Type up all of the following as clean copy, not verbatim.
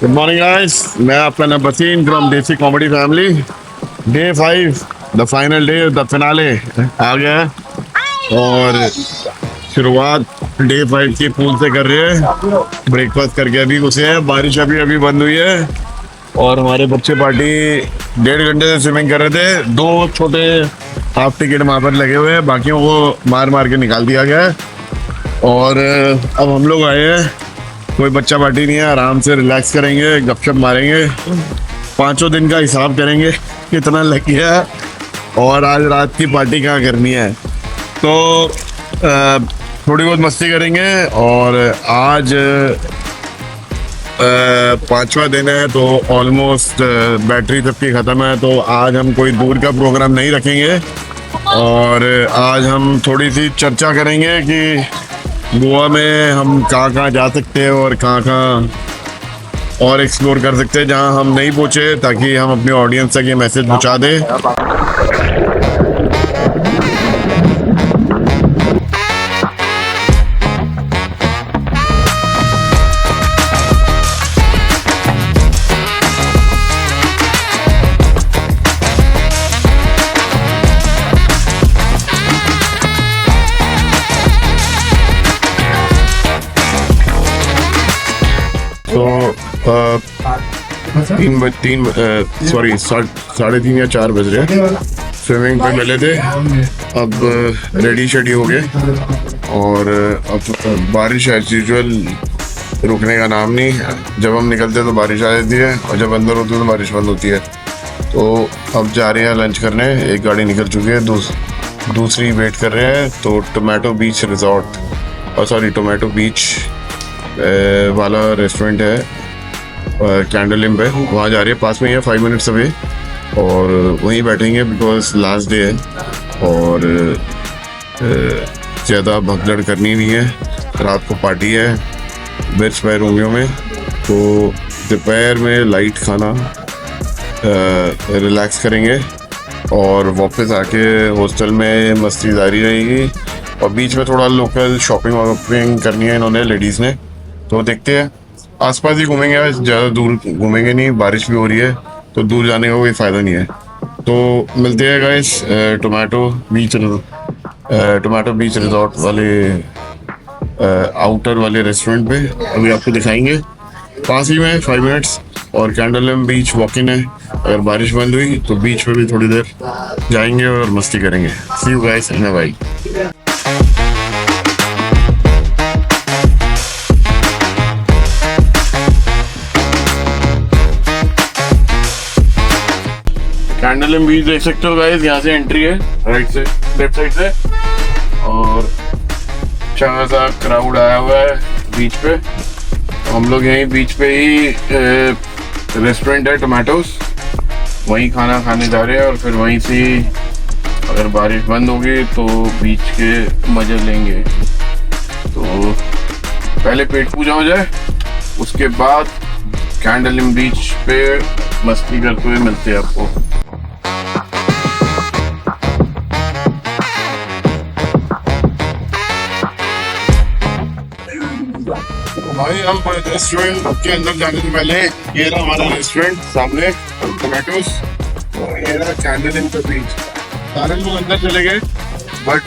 Good morning guys, मैं आपका number 3 from desi comedy family. Day 5, the final day, the finale आ गया है और शुरुआत डे 5 की पूल से कर रहे हैं। ब्रेकफास्ट करके अभी घुसे हैं, बारिश अभी अभी बंद हुई है और हमारे बच्चे पार्टी 1.5 घंटे से स्विमिंग कर रहे थे। 2 छोटे हाफ टिकट वहाँ पर लगे हुए हैं, बाकियों को मार मार के निकाल दिया गया है। और अब हम लोग आए हैं, कोई बच्चा पार्टी नहीं है, आराम से रिलैक्स करेंगे, गपशप मारेंगे, 5 दिन का हिसाब करेंगे कितना लग गया है और आज रात की पार्टी कहाँ करनी है। तो थोड़ी बहुत मस्ती करेंगे और आज 5वां दिन है तो ऑलमोस्ट बैटरी सबकी ख़त्म है। तो आज हम कोई दूर का प्रोग्राम नहीं रखेंगे और आज हम थोड़ी सी चर्चा करेंगे कि गोवा में हम कहाँ जा सकते हैं और कहाँ और एक्सप्लोर कर सकते हैं जहाँ हम नहीं पहुँचे, ताकि हम अपनी ऑडियंस तक ये मैसेज पहुँचा दें। तो 3:30 या 4 बज रहे हैं, स्विमिंग पे मिले थे, अब रेडी शेडी हो गए और अब बारिश एज यूजुअल रुकने का नाम नहीं। जब हम निकलते तो बारिश आ जाती है और जब अंदर होते तो बारिश बंद होती है। तो अब जा रहे हैं लंच करने, एक गाड़ी निकल चुकी है, दूसरी वेट कर रहे हैं। तो टोमेटो बीच रिजॉर्ट टोमेटो बीच वाला रेस्टोरेंट है कैंडल लिम पे, वहाँ जा रही है, पास में ही है, 5 मिनट्स अवे, और वहीं बैठेंगे बिकॉज लास्ट डे है और ज़्यादा भगदड़ करनी नहीं है। रात को पार्टी है बिर्च बाय रोमियो में, तो दोपहर में लाइट खाना, रिलैक्स करेंगे और वापस आके हॉस्टल में मस्ती जारी रहेगी। और बीच में थोड़ा लोकल शॉपिंग वॉपिंग करनी है इन्होंने, लेडीज़ ने, तो देखते हैं। आसपास ही घूमेंगे, ज़्यादा दूर घूमेंगे नहीं, बारिश भी हो रही है तो दूर जाने का कोई फ़ायदा नहीं है। तो मिलते हैं गाइस टोमेटो बीच रिजॉर्ट वाले आउटर वाले रेस्टोरेंट पे, अभी आपको दिखाएंगे, पास ही में 5 मिनट्स। और कैंडलम बीच वॉक इन है, अगर बारिश बंद हुई तो बीच पे भी थोड़ी देर जाएंगे और मस्ती करेंगे। See you guys in a while. Candolim beach देख सकते हो गाइस, यहाँ से एंट्री है राइट से, लेफ्ट साइड से, और अच्छा सा क्राउड आया हुआ है बीच पे। हम लोग यहीं बीच पे ही रेस्टोरेंट है टोमेटोस, वहीं खाना खाने जा रहे हैं और फिर वहीं से अगर बारिश बंद होगी तो बीच के मजे लेंगे। तो पहले पेट पूजा हो जाए, उसके बाद कैंडलम बीच पे मस्ती करते हुए मिलते हैं आपको। भाई हम रेस्टोरेंट के अंदर जाने से पहले, ये रहा हमारा रेस्टोरेंट सामने टोमेटोस, और ये रहा कैंडलम का बीच। सारे लोग अंदर चले गए बट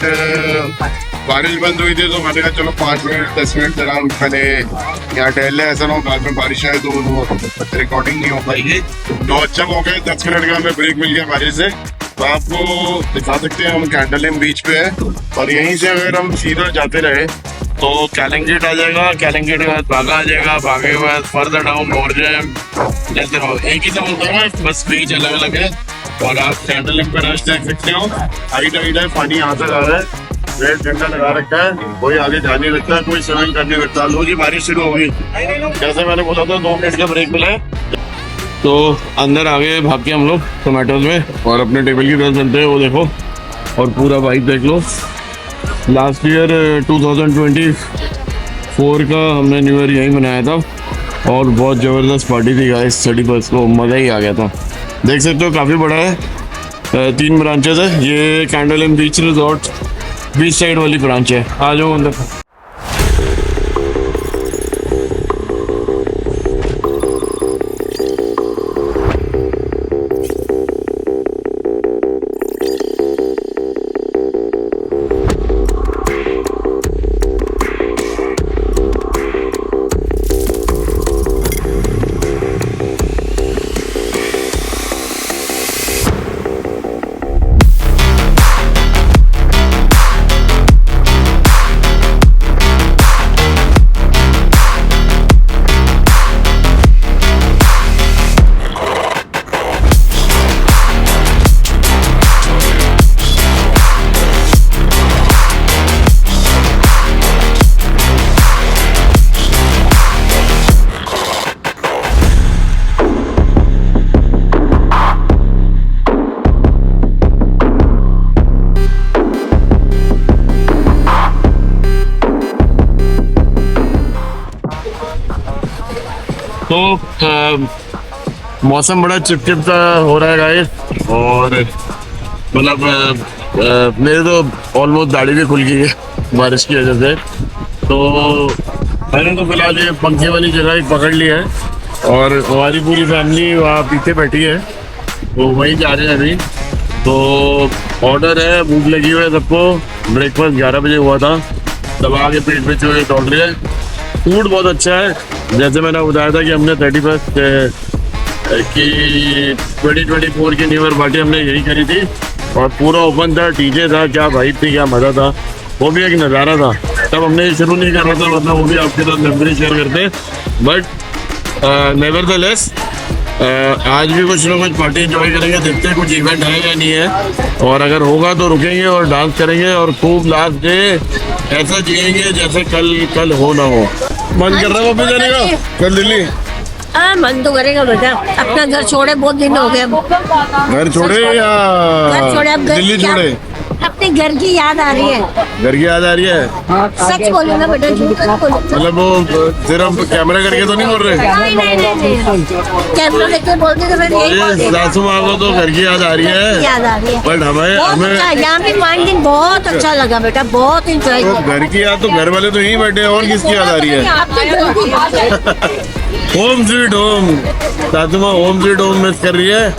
बारिश बंद हुई थी तो मैंने कहा चलो 5 मिनट 10 मिनट आराम पहले यहाँ टहल ले, ऐसा ना हो बाद में बारिश आए तो रिकॉर्डिंग नहीं हो पाएगी। तो अच्छा हो गया, 10 मिनट का हमें ब्रेक मिल गया बारिश से। तो आपको दिखा सकते हैं हम कैंडलम बीच पे है और यहीं से अगर हम सीधा जाते रहे तो कैलिंगेट आ जाएगा, कैलिंगेट के बाद बागा आ जाएगा, बागे के बाद फर्दर डाउन मोरजेम, जैसे रहो एक ही तो है, बस बीच अलग अलग है। और आप कैंडलम पे रश देख सकते हो, हाइट है, पानी यहाँ तक आ रहा है, रेड झंडा लगा रखा है, कोई आगे जाने लगता है, कोई स्विमिंग करने लगता है। लो जी बारिश शुरू होगी, जैसे मैंने बोला था 2 मिनट का ब्रेक मिला है। तो अंदर आ गए भाग के हम लोग टोमेटोज में और अपने टेबल की तरफ चलते हैं, वो देखो और पूरा वाइब देख लो। लास्ट ईयर 2024 का हमने न्यू ईयर यहीं मनाया था और बहुत ज़बरदस्त पार्टी थी गाइस, 31 को मज़ा ही आ गया था। देख सकते हो काफ़ी बड़ा है, 3 ब्रांचेस है, ये Candolim beach resort beach side वाली ब्रांच है। आ जाओ अंदर। तो मौसम बड़ा चिपचिप सा हो रहा है गाइस, और मतलब मेरे तो ऑलमोस्ट दाढ़ी भी खुल गई है बारिश की वजह से। तो मैंने तो फिलहाल ये पंखे वाली जगह ही पकड़ ली है, और हमारी पूरी फैमिली वहाँ पीछे बैठी है, तो वहीं जा रहे हैं अभी। तो ऑर्डर है, भूख लगी हुई है सबको। ब्रेकफास्ट 11 बजे हुआ था, दबा के पेट में चूहे दौड़ रहे हैं। फूड बहुत अच्छा है, जैसे मैंने बताया था कि हमने 31 की 2024 की न्यू ईयर पार्टी हमने यही करी थी, और पूरा ओपन था, डीजे था, क्या वाइब थी, क्या मज़ा था। वो भी एक नज़ारा था। तब हमने ये शुरू नहीं कर रहा था, मतलब वो भी आपके साथ मेमोरी शेयर करते। बट नेवरदलेस आज भी कुछ ना कुछ पार्टी एंजॉय करेंगे, देखते हैं कुछ इवेंट है या नहीं है, और अगर होगा तो रुकेंगे और डांस करेंगे, और खूब लास्ट डे ऐसा जिएंगे जैसे कल हो ना हो। मन कर रहा है वापस जाने का कल दिल्ली? हाँ, मन तो करेगा बेटा, अपना घर छोड़े बहुत दिन हो गए। घर छोड़े या घर छोड़े, अब दिल्ली छोड़े? अपने घर की याद आ रही है। घर की याद आ रही है? सच बोलो ना बेटा, झूठ मत बोलो। मतलब वो सिर्फ कैमरा करके तो नहीं बोल रहे? नहीं। कैमरा लेके बोलते तो फिर यही बोलते हैं। सासू माँ को तो घर की याद आ रही है, याद आ रही है। बट हमें यहाँ पे 5 दिन बहुत अच्छा लगा बेटा, बहुत इंजॉय तो किया। घर की याद तो घर वाले तो यहीं बैठे हैं, और किसकी याद आ रही है? होम स्वीट होम, सासू माँ होम स्वीट होम मिस कर रही है,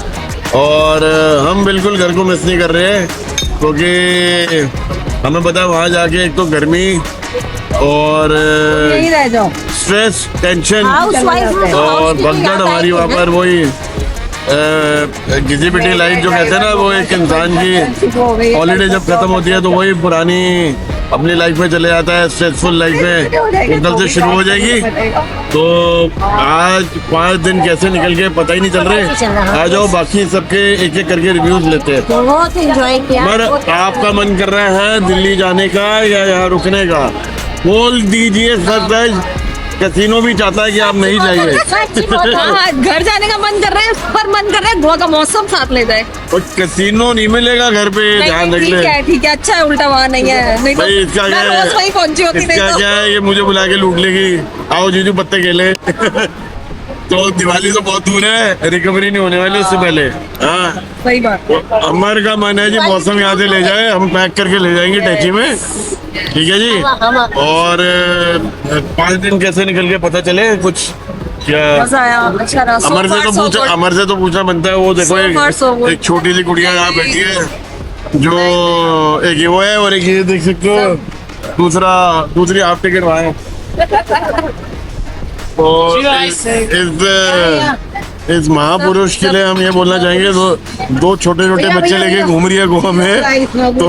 और हम बिल्कुल घर को मिस नहीं कर रहे हैं, क्योंकि हमें पता है वहाँ जाके एक तो गर्मी और स्ट्रेस, टेंशन और भगदड़ हमारी वहाँ पर वही घिसी-पिटी लाइफ जो कहते हैं ना, वो एक इंसान की हॉलीडे जब खत्म होती है तो वही पुरानी अपनी लाइफ में चले जाता है, स्ट्रेसफुल लाइफ में कल से शुरू हो जाएगी। तो आज 5 दिन कैसे निकल गए पता ही नहीं चल रहे। आ जाओ, बाकी सबके एक एक करके रिव्यूज लेते हैं। बहुत एंजॉय किया। पर आपका मन कर रहा है दिल्ली जाने का या यहाँ रुकने का? बोल दीजिए सच। कैसीनो भी चाहता है कि आप नहीं जाइए। घर जाने का मन कर रहा है, पर मन कर रहा है गोवा का मौसम साथ ले जाए। और कैसीनो नहीं मिलेगा घर पे, ध्यान रख ले। ठीक है, अच्छा है, उल्टा वहाँ नहीं है। नहीं भाई इसका क्या है, वही पहुंची होती इसका क्या है, ये मुझे बुला के लूट लेगी। आओ जीजू पत्ते खेले। तो दिवाली तो बहुत दूर है, रिकवरी नहीं होने वाली उससे पहले। हाँ सही बात। अमर का मन है जी मौसम यहाँ से ले जाए, हम पैक करके ले जाएंगे टैक्सी में, ठीक है जी। और 5 दिन कैसे निकल के पता चले कुछ क्या? मजा आया, अच्छा रहा। अमर से तो पूछना बनता है। वो देखो एक छोटी सी कुड़िया यहाँ बैठी है, जो एक ये वो है, और एक ये देख सकते हो दूसरी हाफ टिकट वहाँ है। तो इस महापुरुष के लिए हम ये बोलना चाहेंगे, तो 2 छोटे छोटे बच्चे लेके घूम रही है गोवा में, तो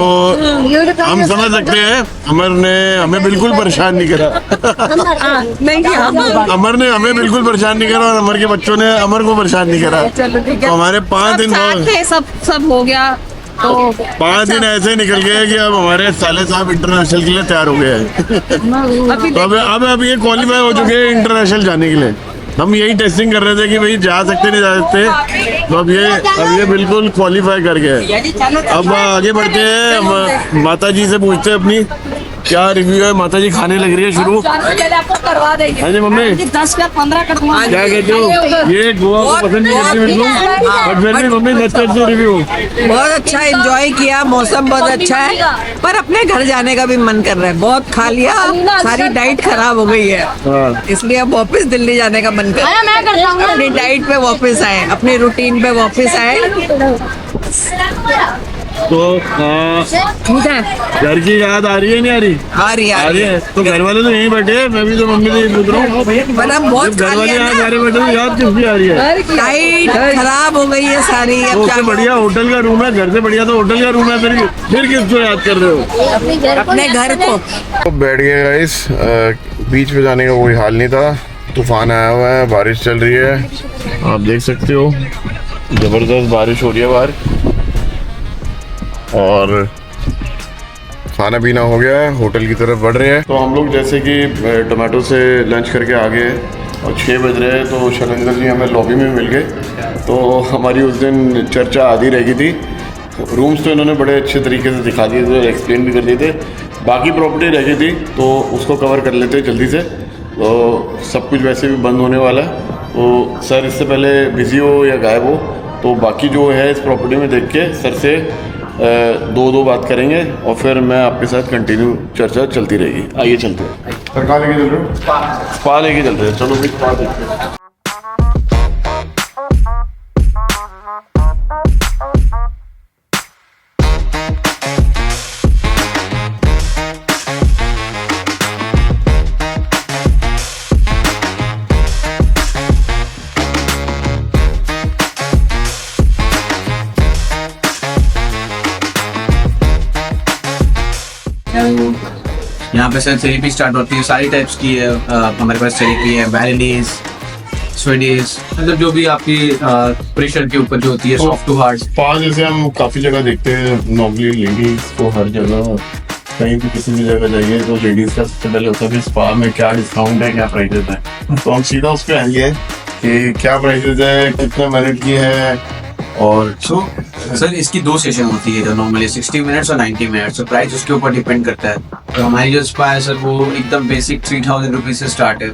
हम समझ सकते हैं अमर ने हमें बिल्कुल परेशान नहीं करा। अमर ने हमें बिल्कुल परेशान नहीं करा, और अमर के बच्चों ने अमर को परेशान नहीं करा। तो हमारे 5 दिन सब हो गया। तो 5 दिन ऐसे निकल गए कि अब हमारे साले साहब इंटरनेशनल के लिए तैयार हो गए हैं। तो अब ये क्वालिफाई हो चुके हैं इंटरनेशनल जाने के लिए। हम यही टेस्टिंग कर रहे थे कि भाई जा सकते नहीं जा सकते, तो अब ये बिल्कुल क्वालिफाई कर गए। अब आगे बढ़ते हैं, हम माता जी से पूछते हैं अपनी क्या रिव्यू है। माता जी खाने लग रही है शुरू। करवा देंगे। हाँ जी मम्मी, 10 का 15 कटवा। क्या कहते हो? ये गोवा को पसंद नहीं करती बिल्कुल, बट फिर भी मम्मी सच रिव्यू बहुत अच्छा एंजॉय किया, मौसम बहुत अच्छा है, पर अपने घर जाने का भी मन कर रहा है। बहुत खा लिया, सारी डाइट खराब हो गई है, इसलिए अब वापस दिल्ली जाने का मन कर रहा है। अपनी डाइट पे वापस आए, अपने रूटीन पे वापस आए। तो घर की याद आ रही है नहीं आ रही? आ रही है। तो घर वाले तो यहीं बैठे हैं, मैं भी तो मम्मी से पूछ रहा हूँ, घर वाले यहाँ जा रहे बैठे तो याद किसकी आ रही है? डाइट खराब हो गई है सारी। तो उससे बढ़िया होटल का रूम है, घर से बढ़िया तो होटल का रूम है, फिर किसको याद कर रहे हो? अपने घर को। तो बैठ गए गाइस, बीच पे जाने का कोई हाल नहीं था, तूफान आया हुआ है, बारिश चल रही है, आप देख सकते हो जबरदस्त बारिश हो रही है बाहर। और खाना पीना हो गया है, होटल की तरफ बढ़ रहे हैं। तो हम लोग जैसे कि टोमेटो से लंच करके आ गए और 6 बज रहे हैं, तो शैलेंद्र जी हमें लॉबी में मिल गए। तो हमारी उस दिन चर्चा आधी रह गई थी। रूम्स तो इन्होंने बड़े अच्छे तरीके से दिखा दिए थे, एक्सप्लेन भी कर दिए थे। बाकी प्रॉपर्टी रह गई थी तो उसको कवर कर लेते जल्दी से। तो सब कुछ वैसे भी बंद होने वाला है, तो सर इससे पहले बिजी हो या गायब हो, तो बाकी जो है इस प्रॉपर्टी में देख के सर से दो बात करेंगे और फिर मैं आपके साथ कंटिन्यू चर्चा चलती रहेगी। आइए चलते हैं। सर कहाँ लेके चल रहे हो? स्पा लेके चलते हैं। चलो फिर स्पा देखते हैं। यहाँ पे सर थेरेपी स्टार्ट होती है, सारी टाइप्स की है। हमारे पास थेरेपी है, बैलेनीज, स्वेडिश, मतलब जो भी आपकी प्रेशर के ऊपर जो होती है, सॉफ्ट टू हार्ड। स्पा जैसे हम काफी जगह देखते हैं, नॉर्मली लेडीज को हर जगह कहीं भी किसी भी जगह जाइए तो लेडीज का सबसे पहले होता है कि स्पा में क्या डिस्काउंट है, क्या प्राइजेस है। तो हम सीधा उस पर आएंगे कि क्या प्राइजेस है, कितने मिनट की है। और सर इसकी 2 सेशन होती है नॉर्मली, 60 मिनट्स और 90 मिनट्स। तो प्राइस उसके ऊपर डिपेंड करता है। तो हमारी जो स्पा है सर वो एकदम बेसिक 3000 रुपीज से स्टार्ट है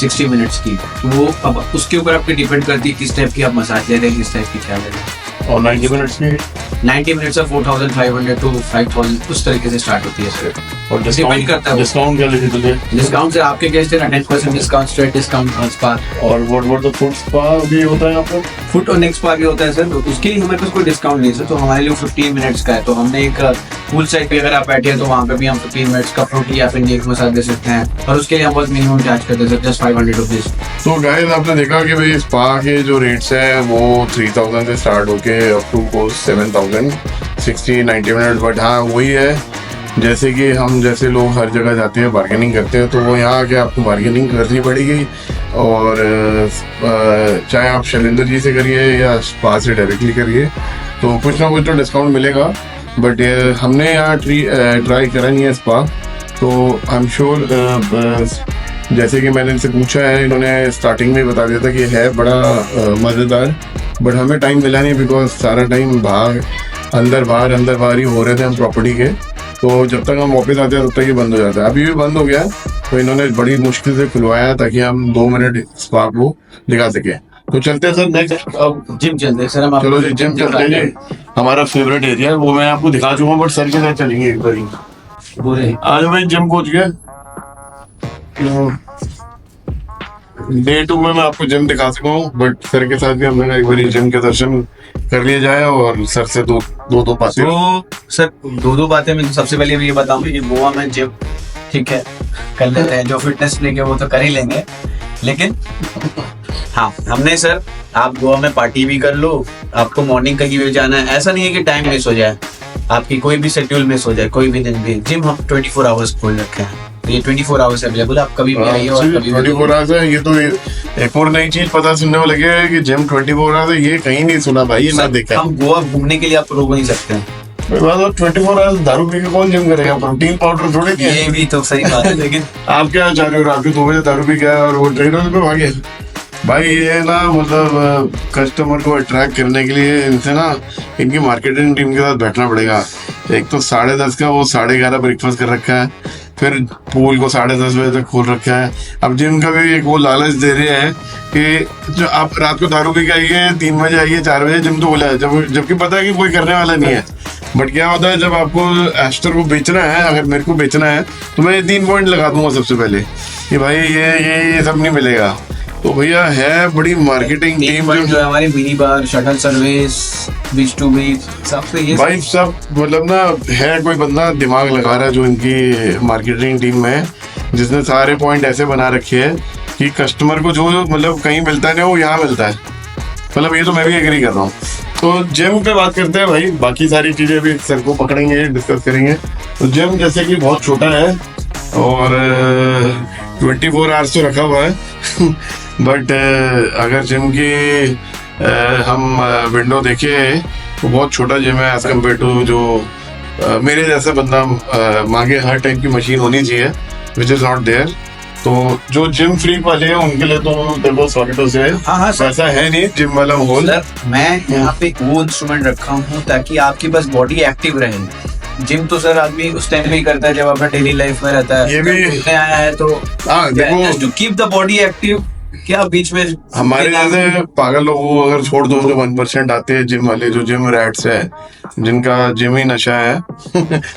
60 मिनट्स की। तो वो अब उसके ऊपर आपके डिपेंड करती है किस टाइप की आप मसाज ले रहे हैं, किस टाइप की क्या ले रहे हैं। और 90 मिनट्स की 90 मिनट्स of 4500 to 5000 उस तरीके से स्टार्ट होती है सर। और डिपेंड करता है। डिस्काउंट क्या लेके चले? डिस्काउंट से आपके गेस्ट है 10% discount, straight discount on spa. और व्हाट द फुट स्पा भी होता है आपको? फुट और नेक स्पा भी होता है सर। तो उसके लिए हमारे पास कोई डिस्काउंट नहीं सर। तो हमारे लिए 15 मिनट्स का है। तो हमने एक पूल साइड पे अगर आप बैठे हैं तो वहाँ पे भी हम 15 मिनट्स का फ्रूट या फिर नेक मसाज दे सकते हैं। और उसके लिए हम बहुत मिनिमम चार्ज करते हैं सर, जस्ट 500 रुपीज। तो गाइस आपने देखा कि भाई स्पा के जो रेट्स हैं वो 3000 से स्टार्ट होके अप टू 7000, 60-90 मिनट। बट हाँ वही है, जैसे कि हम जैसे लोग हर जगह जाते हैं बार्गेनिंग करते हैं, तो वो यहाँ आके आपको बार्गेनिंग करनी पड़ेगी। और चाहे आप शैलेंद्र जी से करिए या स्पा से डायरेक्टली करिए, तो कुछ ना कुछ तो डिस्काउंट मिलेगा। बट हमने यहाँ ट्राई करा नहीं है स्पा, तो आई एम श्योर जैसे कि मैंने इनसे पूछा है, इन्होंने स्टार्टिंग में बता दिया था कि है बड़ा मज़ेदार। बट हमें टाइम मिला नहीं, बिकॉज सारा टाइम अंदर बाहर ही हो रहे थे हम प्रॉपर्टी के। तो जब तक हम वापस आते हैं तब तक ये बंद हो जाता है। अभी भी बंद हो गया है, तो इन्होंने बड़ी मुश्किल से खुलवाया ताकि हम 2 मिनट स्पा को दिखा सके। तो चलते हैं सर नेक्स्ट, अब जिम चलते हैं सर हम। चलो जी जिम चलते हैं जी। हमारा फेवरेट एरिया है, वो मैं आपको दिखा चुका हूँ, बट सर के साथ चलेंगे एक बार। पूरे आज मैं जिम पहुंच गया। डे 2 में मैं आपको जिम दिखा सका हूँ, बट सर के साथ भी हमने एक बार जिम के दर्शन कर लिए जाए और सर से दो बातें। तो सर 2 बातें मैं सबसे पहले ये बताऊँ कि गोवा में जिम ठीक है कर लेते हैं, जो फिटनेस लेंगे वो तो कर ही लेंगे। लेकिन हाँ हमने सर, आप गोवा में पार्टी भी कर लो, आपको मॉर्निंग कहीं भी जाना है, ऐसा नहीं है कि टाइम मिस हो जाए, आपकी कोई भी शेड्यूल मिस हो जाए कोई भी दिन भी। जिम हम 24 आवर्स खोल रखे हैं, ये 24 आवर्स अवेलेबल, आप कभी भी आइए और कभी 24 आवर्स है। ये तो एक और नई चीज पता सुनने में लगे कि जिम 24 आवर्स है, ये कहीं नहीं सुना भाई, ये ना देखा। हम गोवा घूमने के लिए आप रोक नहीं सकते हैं। 24 आवर्स दारू पी के कौन जिम करेगा? प्रोटीन पाउडर थोड़े ये भी तो सही बात है। लेकिन आप क्या चाह रहे हो? रात के 2 बजे दारू पी गया और वो ट्रेनर पे भागे भाई? ये ना मतलब कस्टमर को अट्रैक्ट करने के लिए इनसे ना इनकी मार्केटिंग टीम के साथ बैठना पड़ेगा। एक तो 10:30 का वो 11:30 ब्रेकफास्ट कर रखा है, फिर पूल को 10:30 बजे तक खोल रखा है। अब जिम का भी एक वो लालच दे रहे हैं कि जो आप रात को दारू पी के आइए, 3 बजे आइए, 4 बजे जिम तो बोला है, जबकि पता है कि कोई करने वाला नहीं है। बट क्या होता है, जब आपको एस्टर को बेचना है, अगर मेरे को बेचना है तो मैं 3 पॉइंट लगा दूंगा सबसे पहले कि भाई ये सब नहीं मिलेगा। तो भैया है बड़ी मार्केटिंग टीम जो है हमारी, mini bar, shuttle service, beach to beach, सब ये भाई सब मतलब ना है, कोई बंदा दिमाग लगा रहा है जो इनकी मार्केटिंग टीम में है, जिसने सारे पॉइंट ऐसे बना रखे हैं कि कस्टमर को जो मतलब कहीं मिलता है ना वो यहाँ मिलता है। मतलब ये तो मैं भी एग्री कर रहा हूँ। तो जिम पे बात करते हैं भाई, बाकी सारी चीजें भी सर को पकड़ेंगे, डिस्कस करेंगे। तो जिम जैसे कि बहुत छोटा है और 24 आवर्स तो रखा हुआ है बट अगर जिम की हम विंडो देखें तो बहुत छोटा जिम है एज कम्पेयर टू जो मेरे जैसा बंदा मांगे हर टाइप की मशीन होनी चाहिए, विच इज नॉट देयर। तो जो जिम फ्रीक वाले हैं उनके लिए तो देखो सॉकेटो से हाँ सर, ऐसा है नहीं जिम वाला माहौल। मैं यहाँ पे वो इंस्ट्रूमेंट रखा हूँ ताकि आपकी बस बॉडी एक्टिव रहे। जिम तो सर आदमी उस टाइम भी करता है जब अपना डेली लाइफ में रहता है। ये भी आया है तो देखो to keep the body active क्या बीच में हमारे जैसे पागल लोगों को अगर छोड़ दो जो 1% आते हैं जिम वाले, जो जिम रैट्स है, जिनका जिम ही नशा है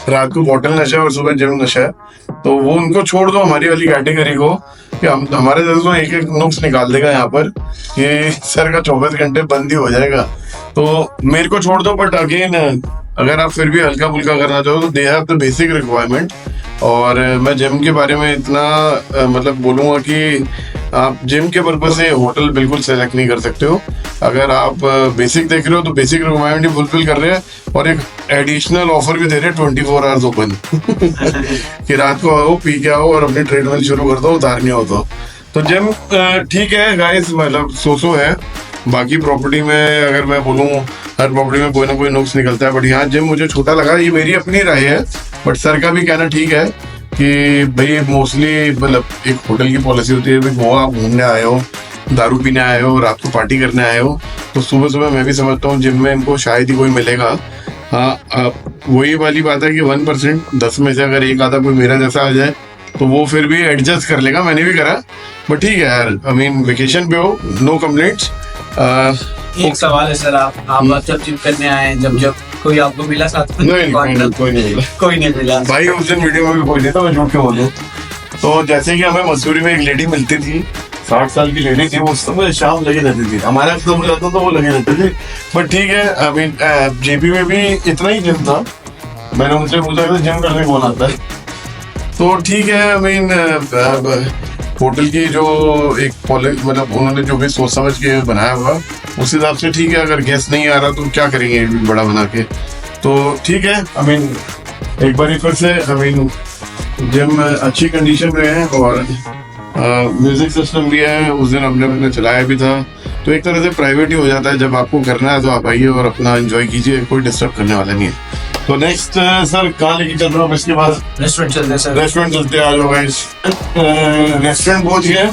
रात को बॉटल नशा और सुबह जिम नशा है, तो वो उनको छोड़ दो हमारी वाली कैटेगरी को, कि हम हमारे जैसे तो एक एक नुक्स निकाल देगा यहाँ पर कि सर का 24 घंटे बंद ही हो जाएगा। तो मेरे को छोड़ दो, बट अगेन अगर आप फिर भी हल्का फुल्का करना चाहो तो they have the basic requirement. और मैं जिम के बारे में इतना मतलब बोलूँगा कि आप जिम के पर्पज से होटल बिल्कुल सेलेक्ट नहीं कर सकते हो। अगर आप बेसिक देख रहे हो तो बेसिक रिक्वायरमेंट ही फुलफिल कर रहे हैं, और एक एडिशनल ऑफर भी दे रहे हैं 24 आवर्स ओपन कि रात को आओ, पी के आओ और अपनी ट्रीटमेंट शुरू कर दो, उतारनी हो तो जिम ठीक है गाइस, मतलब सो है। बाकी प्रॉपर्टी में अगर मैं बोलूँ, हर प्रॉपर्टी में कोई ना कोई नुक्स निकलता है, बट यहाँ जिम मुझे छोटा लगा। ये मेरी अपनी राय है, बट सर का भी कहना ठीक है कि भाई मोस्टली मतलब एक होटल की पॉलिसी होती है, गोवा आप घूमने आए हो, दारू पीने आए हो, रात को पार्टी करने आए हो, तो सुबह सुबह मैं भी समझता हूँ जिम में इनको शायद ही कोई मिलेगा। हाँ, वही वाली बात है कि 1% 10 में से अगर एक आधा कोई मेरा जैसा आ जाए तो वो फिर भी एडजस्ट कर लेगा। मैंने भी करा, बट ठीक है यार, आई मीन वेकेशन पे हो, नो कंप्लेंट्स। एक सवाल है सर, आप जब जिम करने आए, जब कोई आपको मिला साथ में? नहीं, कोई नहीं मिला। कोई नहीं मिला भाई, उस दिन वीडियो में भी कोई नहीं था, मैं झूठ क्यों बोलूं। तो जैसे कि हमें मसूरी में एक लेडी मिलती थी, 60 साल की लेडी थी, वो उस समय शाम लगी रहती थी, हमारे यहाँ सब जाता तो वो लगी रहती थी। बट ठीक है, आई मीन जेपी में भी इतना ही जिम था। मैंने उनसे पूछा कि जिम करने कौन आता है, तो ठीक है। आई मीन होटल की जो एक पॉलिसी, मतलब उन्होंने जो भी सोच समझ के बनाया हुआ, उस हिसाब से ठीक है। अगर गेस्ट नहीं आ रहा तो क्या करेंगे बड़ा बना के, तो ठीक है। आई मीन एक बार फिर से आई मीन जिम अच्छी कंडीशन में है, और म्यूजिक सिस्टम भी है, उस दिन हमने चलाया भी था, तो एक तरह से प्राइवेट ही हो जाता है। जब आपको करना है तो आप आइए और अपना एंजॉय कीजिए, कोई डिस्टर्ब करने वाला नहीं है। तो नेक्स्ट सर कहाँ लेके चल रहा हूँ इसके बाद? रेस्टोरेंट चलते हैं सर। रेस्टोरेंट चलते हैं, आ जाओ गाइस। रेस्टोरेंट पहुंच गए,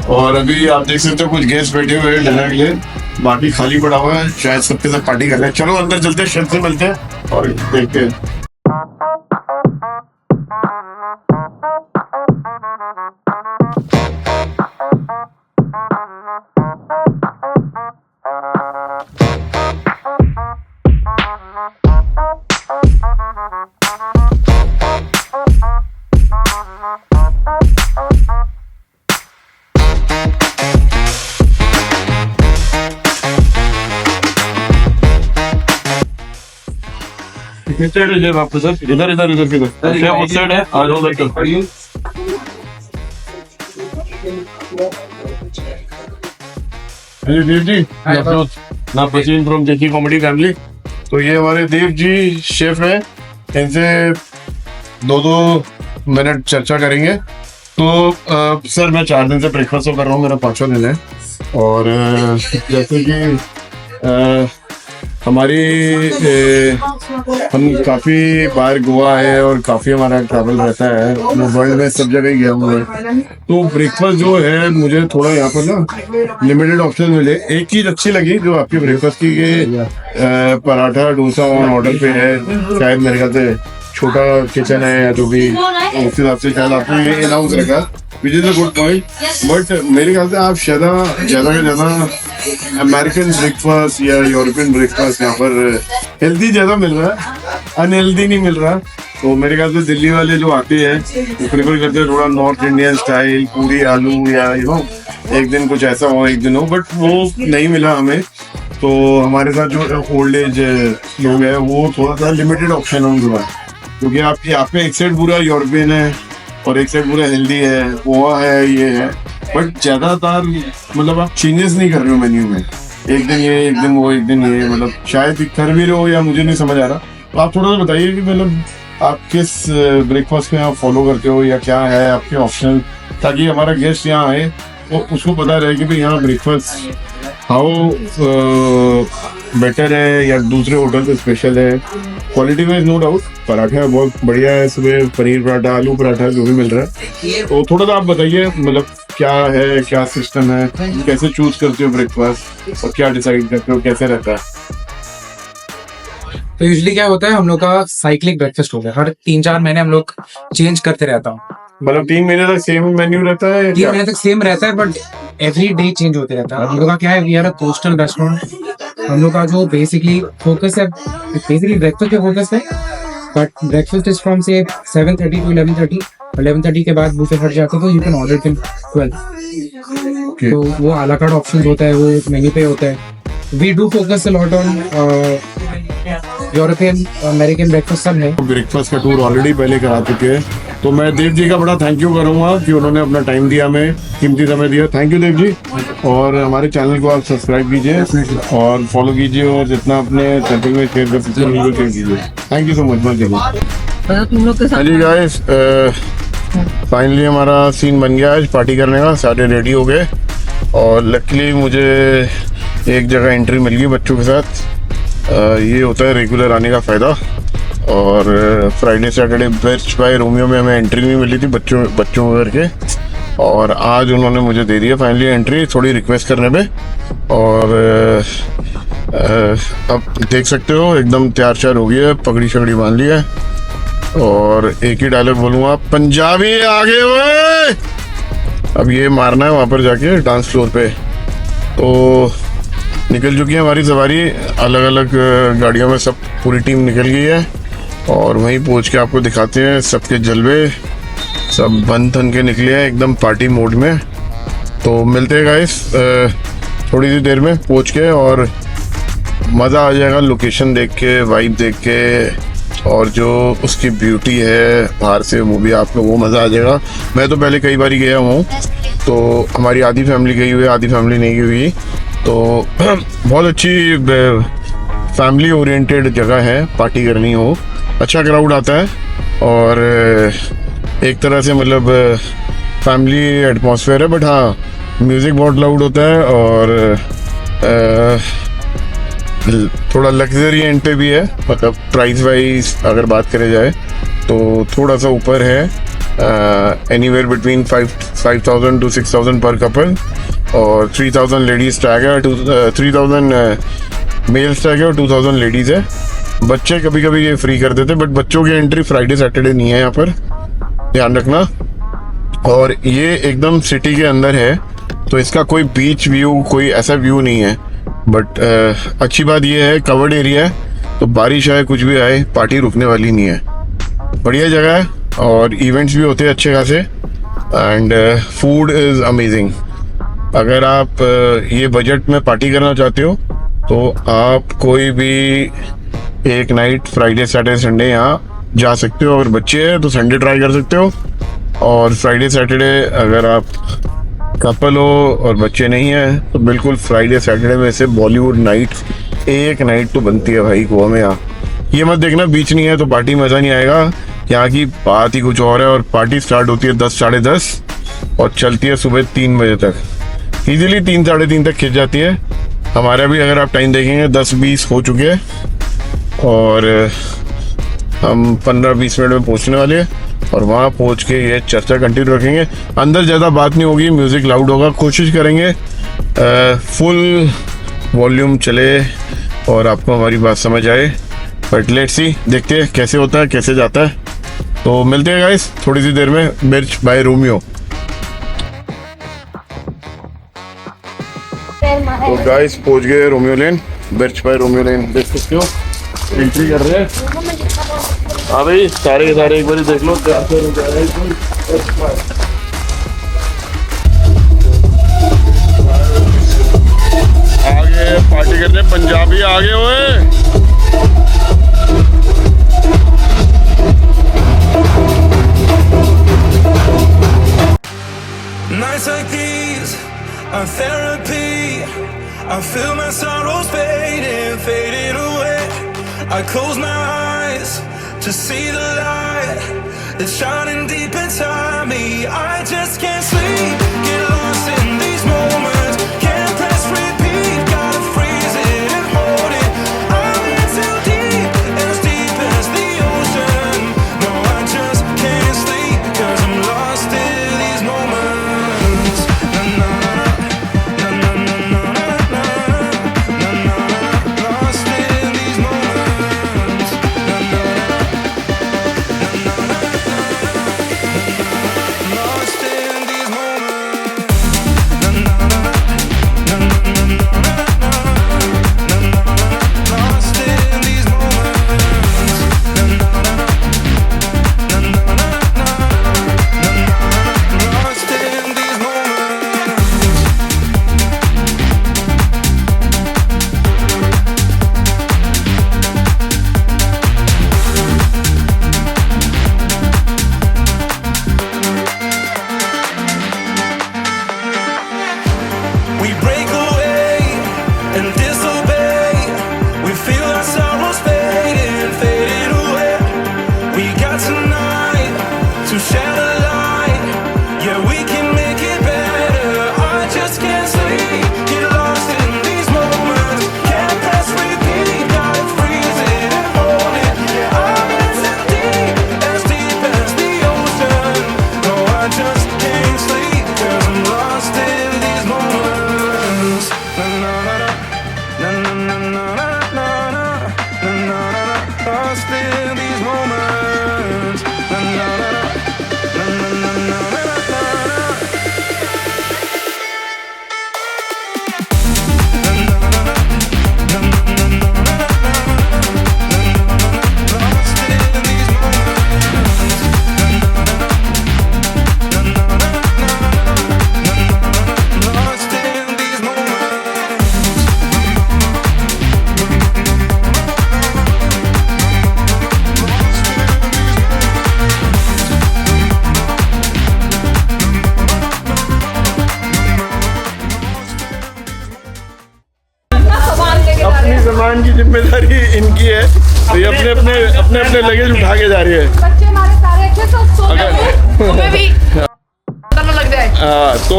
और अभी आप देख सकते हो कुछ गेस्ट बैठे हुए हैं डिनर के लिए, बाकी खाली पड़ा हुआ है, शायद सबके साथ पार्टी कर रहे हैं। चलो अंदर चलते हैं, शेफ से मिलते हैं और देखते हैं। किस साइड है जेब आपको सर? इधर इधर इधर किधर? अच्छा उस साइड है, आ जाओ उधर। अरे देव जी, ना पसीन फ्रॉम जेकी कॉमेडी फैमिली। तो ये हमारे देव जी शेफ हैं, इनसे 2-2 मिनट चर्चा करेंगे। तो सर मैं 4 दिन से ब्रेकफास्ट कर रहा हूँ, मेरा 5वां दिन है, और जैसे कि हम काफ़ी बार गोवा है और काफ़ी हमारा ट्रैवल रहता है, मैं वर्ल्ड में सब जगह गया हूँ मैं। तो ब्रेकफास्ट जो है मुझे थोड़ा यहाँ पर ना लिमिटेड ऑप्शन मिले। एक चीज़ अच्छी लगी जो आपके ब्रेकफास्ट की, ये पराठा डोसा ऑन ऑर्डर पे है, शायद मेरे ख्याल से छोटा किचन है या जो भी, उस हिसाब से शायद आपने ये अनाउंस रखा, which is a good point. But मेरे ख्याल से आप ज़्यादा से ज़्यादा अमेरिकन ब्रेकफास्ट या यूरोपियन ब्रेकफास्ट यहाँ पर हेल्दी ज़्यादा मिल रहा है, अनहेल्दी नहीं मिल रहा। तो मेरे ख्याल से दिल्ली वाले जो आते हैं वो प्रेफर करते हैं थोड़ा नॉर्थ इंडियन स्टाइल, पूरी आलू या यू नो एक दिन कुछ ऐसा हो एक दिन हो, बट वो नहीं मिला हमें। तो हमारे साथ जो ओल्ड एज लोग हैं वो थोड़ा सा लिमिटेड ऑप्शन है उनके पास, क्योंकि आपके यहाँ पे एक साइड पूरा यूरोपियन है और एक साइड पूरा हेल्दी है, पोहा है, ये है, बट ज़्यादातर मतलब आप चेंजेस नहीं कर रहे हो मेन्यू में, एक दिन ये एक दिन वो एक दिन ये, मतलब शायद कर भी रहे हो या मुझे नहीं समझ आ रहा। तो आप थोड़ा सा बताइए कि मतलब आप किस ब्रेकफास्ट को यहाँ फॉलो करते हो या क्या है आपके ऑप्शन, ताकि हमारा गेस्ट यहाँ आए तो उसको पता रहे कि भाई यहाँ ब्रेकफास्ट हाउ बेटर है या दूसरे होटल से स्पेशल है। Quality wise no doubt paratha बहुत बढ़िया है, सुबह पनीर पराठा, आलू पराठा जो भी मिल रहा है। तो थोड़ा सा आप बताइए मतलब क्या है, क्या सिस्टम है, कैसे चूज करते हो ब्रेकफास्ट और क्या डिसाइड करते हो, कैसे रहता है? तो यूजुअली क्या होता है, हम लोग का साइक्लिक ब्रेकफास्ट हो गया, हर 3-4 महीने हम लोग चेंज करते रहता हूँ। मतलब 3 महीने तक सेम मेन्यू रहता है ये क्या? मेरे तक सेम रहता है बट एवरी डे चेंज होते रहता है। हम लोग का क्या है, we are a coastal restaurant. हम लोग का जो बेसिकली फोकस है, बेसिकली ब्रेकफास्ट पे फोकस है, बट ब्रेकफास्ट इज फ्रॉम से 7:30 to 11:30। 11:30 के बाद बुफे फट जाता है तो यू कैन ऑर्डर टिल 12। तो वो आ ला कार्ट ऑप्शन होता है, वो मेन्यू पे होता है। We do focus a lot on European American breakfast सब है। ब्रेकफास्ट का टूर ऑलरेडी पहले करा चुके हैं, तो मैं देव जी का बड़ा थैंक यू करूंगा कि उन्होंने अपना टाइम दिया, हमें कीमती समय दिया। Thank you Dev ji. और हमारे चैनल को आप सब्सक्राइब कीजिए और फॉलो कीजिए, और जितना अपने सर्कल में शेयर कर सकते हैं बिल्कुल शेयर कीजिए। Thank you so much. तुम लोग के साथ चलिए गाइस, फाइनली हमारा सीन बन गया आज पार्टी करने का। सारे रेडी हो गए और लकीली मुझे एक जगह एंट्री मिल गई बच्चों के साथ। ये होता है रेगुलर आने का फ़ायदा। और Friday Saturday best by Romeo में हमें एंट्री नहीं मिली थी बच्चों करके, और आज उन्होंने मुझे दे दिया फाइनली एंट्री, थोड़ी रिक्वेस्ट करने पे। और अब देख सकते हो एकदम तैयार श्यार हो गया है, पगड़ी शगड़ी बांध लिया है। और एक ही डायलॉग बोलूँगा, पंजाबी आगे हुए। अब ये मारना है वहाँ पर जाके डांस फ्लोर पे। तो निकल चुकी है हमारी सवारी, अलग अलग गाड़ियों में सब पूरी टीम निकल गई है। और वहीं पहुँच के आपको दिखाते हैं सबके जलवे, सब बन थन के निकले हैं एकदम पार्टी मोड में। तो मिलते हैं गाइस थोड़ी सी देर में पहुँच के, और मज़ा आ जाएगा लोकेशन देख के, वाइब देख के, और जो उसकी ब्यूटी है बाहर से वो भी आपको वो मज़ा आ जाएगा। मैं तो पहले कई बार गया हूँ, तो हमारी आधी फैमिली गई हुई है, आधी फैमिली नहीं गई हुई। तो बहुत अच्छी फैमिली ओरिएंटेड जगह है, पार्टी करनी हो, अच्छा क्राउड आता है, और एक तरह से मतलब फैमिली एटमॉस्फेयर है। बट हाँ, म्यूज़िक बहुत लाउड होता है, और थोड़ा लग्जरी एंड पे भी है, मतलब प्राइस वाइज अगर बात करें जाए तो थोड़ा सा ऊपर है, एनीवेयर बिटवीन 5,000 to 6,000 पर कपल, और 3,000 लेडीज टैग है, 3,000 मेल्स टैग है और 2,000 लेडीज़ है। बच्चे कभी कभी ये फ्री कर देते, बट बच्चों की एंट्री फ्राइडे सैटरडे नहीं है यहाँ पर, ध्यान रखना। और ये एकदम सिटी के अंदर है, तो इसका कोई बीच व्यू, कोई ऐसा व्यू नहीं है। बट अच्छी बात ये है, कवर्ड एरिया है, तो बारिश आए कुछ भी आए पार्टी रुकने वाली नहीं है। बढ़िया जगह है, और इवेंट्स भी होते हैं अच्छे खासे, एंड फूड इज़ अमेजिंग। अगर आप ये बजट में पार्टी करना चाहते हो तो आप कोई भी एक नाइट फ्राइडे सैटरडे संडे यहाँ जा सकते हो। अगर बच्चे हैं तो संडे ट्राई कर सकते हो, और फ्राइडे सैटरडे अगर आप कपल हो और बच्चे नहीं हैं तो बिल्कुल फ्राइडे सैटरडे में से बॉलीवुड नाइट एक नाइट तो बनती है भाई गोवा में। यहाँ ये मत देखना बीच नहीं है तो पार्टी मज़ा नहीं आएगा, यहाँ की बात ही कुछ और है। और पार्टी स्टार्ट होती है 10 साढ़े 10 और चलती है सुबह 3 बजे तक, इजीली 3 साढ़े 3 तक खिंच जाती है। हमारा भी अगर आप टाइम देखेंगे 10-20 हो चुके हैं, और हम 15-20 मिनट में पहुंचने वाले हैं, और वहाँ पहुंच के ये चर्चा कंटिन्यू रखेंगे। अंदर ज़्यादा बात नहीं होगी, म्यूज़िक लाउड होगा, कोशिश करेंगे फुल वॉल्यूम चले और आपको हमारी बात समझ आए। बट लेट्स सी, देखते हैं कैसे होता है, कैसे जाता है। तो मिलते हैं गाइस थोड़ी सी देर में मिर्च बाय रोमियो। तो गाइस पहुंच गए रोमियो लेन, मिर्च बाय रोमियो लेन, देख सकते हो एंट्री कर रहे हैं। हाँ भाई, सारे के सारे एक बार देख लो, आगे पार्टी करने पंजाबी आगे हुए। Nights like these are therapy. I feel my sorrows fading away. I close my eyes to see the light that's shining deep inside me. I just can't sleep, get lost in these moments. Can't press repeat, gotta freeze it and hold it. I'm in too deep, as deep as the ocean. No, I just can't sleep, 'cause I'm lost in these moments. Na na na na na na na na na na. Lost in these moments. Na na na na na na. मेहमान की जिम्मेदारी इनकी है, तो ये अपने अपने luggage उठा के जा रही है। बच्चे हमारे सारे अच्छे तो सो अगर हमें भी लग जाए। तो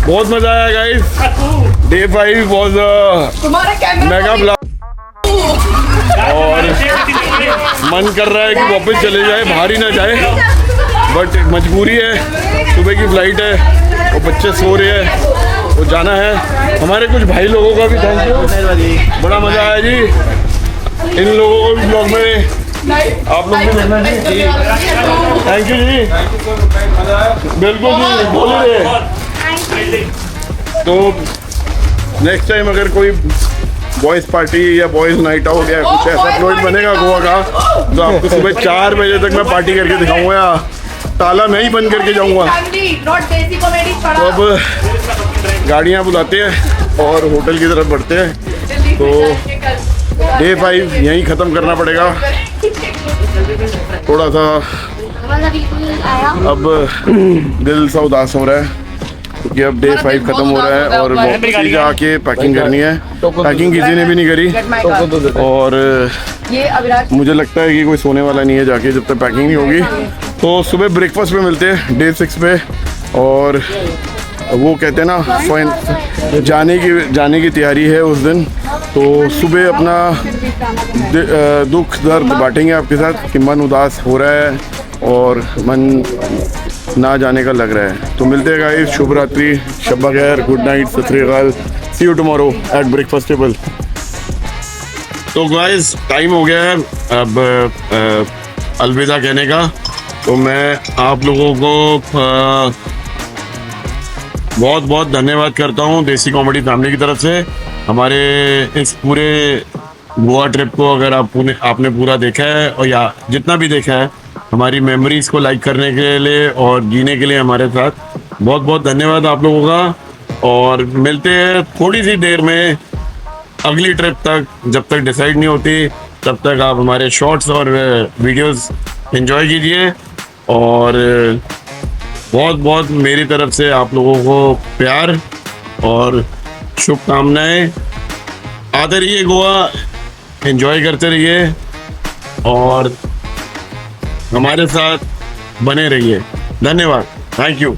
बहुत मजा आया गाइस। डे 5 वॉज तुम्हारे कैमरे मेगा ब्लास्ट और मन कर रहा है कि वापस चले जाए, बाहर ही ना जाए, बट मजबूरी है, सुबह की फ्लाइट है और बच्चे सो रहे हैं, तो जाना है। हमारे कुछ भाई लोगों का भी थैंक यू, बड़ा मजा आया जी। इन लोगों को भी ब्लॉग में आप लोग भी देखना जी। थैंक यू जी, बिल्कुल जी, बोल रहे। तो नेक्स्ट टाइम अगर कोई बॉयज़ पार्टी या बॉयज़ नाइट आउट या कुछ ऐसा प्रोजेक्ट बनेगा गोवा का, तो आपको सुबह 4 बजे तक मैं पार्टी करके दिखाऊंगा, या ताला मैं ही बंद करके जाऊंगा। तो अब गाड़ियाँ बुलाते हैं और होटल की तरफ बढ़ते हैं। तो डे 5 यहीं ख़त्म करना पड़ेगा। थोड़ा सा अब दिल सा उदास हो रहा है क्योंकि अब डे 5 खत्म हो रहा है और वापस ही जाके पैकिंग करनी है। पैकिंग किसी ने भी नहीं करी और मुझे लगता है कि कोई सोने वाला नहीं है जाके जब तक पैकिंग नहीं होगी। तो सुबह ब्रेकफास्ट पे मिलते हैं डे 6 पे, और वो कहते हैं ना फाइन जाने की तैयारी है उस दिन। तो सुबह अपना दुख दर्द बांटेंगे आपके साथ कि मन उदास हो रहा है और मन ना जाने का लग रहा है। तो मिलते हैं गाइस, शुभ रात्रि, शब्बा खैर, गुड नाइट, सत श्री अकाल, see you tomorrow at breakfast table. तो गाइस टाइम हो गया है अब अलविदा कहने का। तो मैं आप लोगों को बहुत बहुत धन्यवाद करता हूँ देसी कॉमेडी फैमिली की तरफ से। हमारे इस पूरे गोवा ट्रिप को अगर आपने पूरा देखा है और या जितना भी देखा है, हमारी मेमोरीज को लाइक करने के लिए और जीने के लिए हमारे साथ, बहुत बहुत धन्यवाद आप लोगों का। और मिलते हैं थोड़ी सी देर में अगली ट्रिप तक। जब तक डिसाइड नहीं होती तब तक आप हमारे शॉर्ट्स और वीडियोस एंजॉय कीजिए। और बहुत बहुत मेरी तरफ से आप लोगों को प्यार और शुभकामनाएं। आते रहिए गोवा, एंजॉय करते रहिए और हमारे साथ बने रहिए। धन्यवाद, थैंक यू।